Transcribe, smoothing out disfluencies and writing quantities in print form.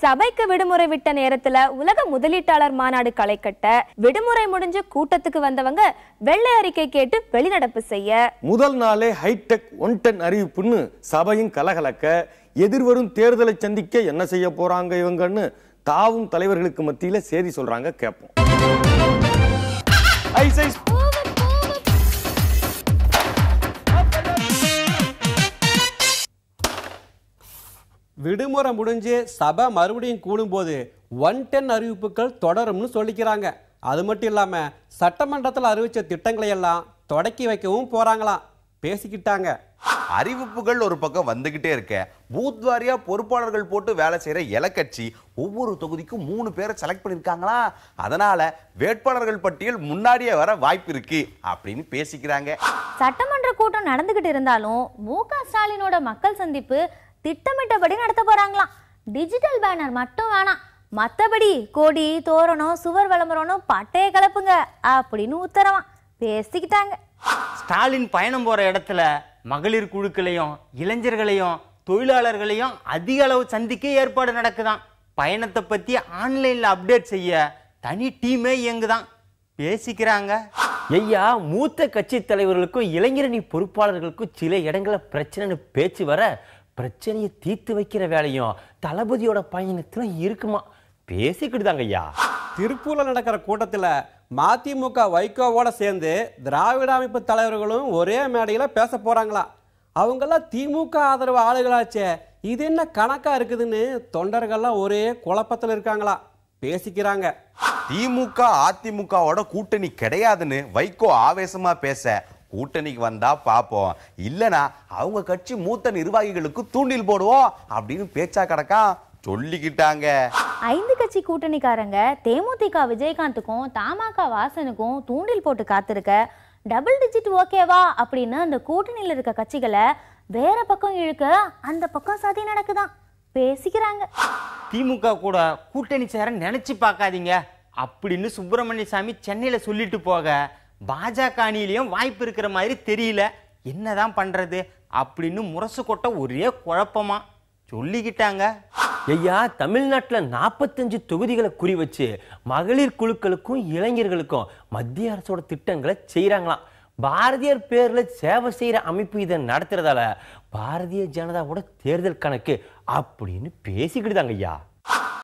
சபைக்கு விடுமுறை விட்ட நேரத்துல உலக முதலீட்டாளர் மாநாடு களை கட்ட விடுமுறை முடிஞ்சு கூட்டத்துக்கு வந்தவங்க வெள்ளை அறிக்கை கேட்டு வெளிநடப்பு செய்ய முதல் நாளே ஹைடெக் 110 அறிவிப்புன்னு சபையும் கலகலக்க எதிர்வரும் தேர்தலை சந்திக்க என்ன செய்ய போறாங்க இவங்கன்னு தாவும் தலைவர்களுக்கு மத்தியில செய்தி சொல்றாங்க. கேட்போம். விடுமுறை முடிஞ்சு சபை மறுபடியும் கூடும்போது 110 அறிவிப்புகள் தொடரும்னு சொல்லிக்கிறாங்க. அது மட்டும் இல்லாம சட்டமன்றத்தில் அறிவிச்ச திட்டங்களை எல்லாம் தொடக்கி வைக்கவும் போறாங்களாம். பேசிக்கிட்டாங்க. அறிவிப்புகள் ஒரு பக்கம் வந்துகிட்டே இருக்க பூத் வாரியா பொறுப்பாளர்கள் போட்டு வேலை செய்யற இலக்கட்சி ஒவ்வொரு தொகுதிக்கும் 3 பேரை செலக்ட் பண்ணிருக்காங்களா. அதனால வேட்பாளர்கள் பட்டியல் முன்னாடியே வர வாய்ப்பு இருக்கு அப்படின்னு பேசிக்கிறாங்க. சட்டமன்ற கூட்டம் நடந்துகிட்டு இருந்தாலும் மு.க. ஸ்டாலினோட மக்கள் சந்திப்பு திட்டமிட்டபடி நடத்த போறாங்களாம். டிஜிட்டல் பேனர் மட்டும் வேணாம், மற்றபடி கொடி தோரணம் சுவர் விளம்பரம் பட்டைய கலப்புங்க அப்படின்னு உத்தரவா பேசிக்கிட்டாங்க. ஸ்டாலின் பயணம் போற இடத்துல மகளிர் குழுக்களையும் இளைஞர்களையும் தொழிலாளர்களையும் அதிக அளவு சந்திக்க ஏற்பாடு நடக்குதான். பயணத்தை பத்தி ஆன்லைன்ல அப்டேட் செய்ய தனி டீமே இயங்குதான் பேசிக்கிறாங்க. ஐயா, மூத்த கட்சி தலைவர்களுக்கும் இளைஞரணி பொறுப்பாளர்களுக்கும் சில இடங்கள பிரச்சனைன்னு பேச்சு வர பிரச்சனையை தீர்த்து வைக்கிற வேலையும் தளபதியோட பயணத்துல இருக்குமா பேசிக்கிட்டு தாங்க ஐயா. திருப்பூர்ல நடக்கிற கூட்டத்தில் மதிமுக வைகோவோட சேர்ந்து திராவிட அமைப்பு தலைவர்களும் ஒரே மேடையில் பேச போறாங்களாம். அவங்கெல்லாம் திமுக ஆதரவு ஆளுகளாச்சே, இது என்ன கணக்கா இருக்குதுன்னு தொண்டர்கள்லாம் ஒரே குழப்பத்தில் இருக்காங்களா பேசிக்கிறாங்க. திமுக அதிமுகவோட கூட்டணி கிடையாதுன்னு வைகோ ஆவேசமா பேச கூட்டணிக்கு வந்தா பாப்போம், இல்லனா அவங்க கட்சி மூத்த நிர்வாகிகளுக்கு தூண்டில் போடுவோம் அப்படின்னு பேச்சா கடக்கா சொல்லிக்கிட்டாங்க. 5 கட்சி கூட்டணிக்காரங்க தேமுதிக விஜயகாந்துக்கும் தமாக வாசனுக்கும் தூண்டில் போட்டு காத்திருக்க டபுள் டிஜிட் ஓகேவா அப்படின்னு அந்த கூட்டணியில் இருக்க கட்சிகளை வேற பக்கம் இழுக்க அந்த பக்கம் சதி நடக்குதான் பேசிக்கிறாங்க. திமுக கூட கூட்டணி சேர நினைச்சு பார்க்காதீங்க அப்படின்னு சுப்பிரமணிய சாமி சென்னையில சொல்லிட்டு போக பாஜக அணியிலையும் வாய்ப்பு இருக்கிற மாதிரி தெரியல. என்னதான் பண்றது அப்படின்னு முரசு கொட்ட ஒரே குழப்பமா சொல்லிக்கிட்டாங்க. ஐயா, தமிழ்நாட்டுல 45 தொகுதிகளை குறி வச்சு மகளிர் குழுக்களுக்கும் இளைஞர்களுக்கும் மத்திய அரசோட திட்டங்களை செய்யறாங்களாம். பாரதியார் பேர்ல சேவை செய்யற அமைப்பு இதை நடத்துறதால பாரதிய ஜனதாவோட தேர்தல் கணக்கு அப்படின்னு பேசிக்கிட்டு தாங்க ஐயா.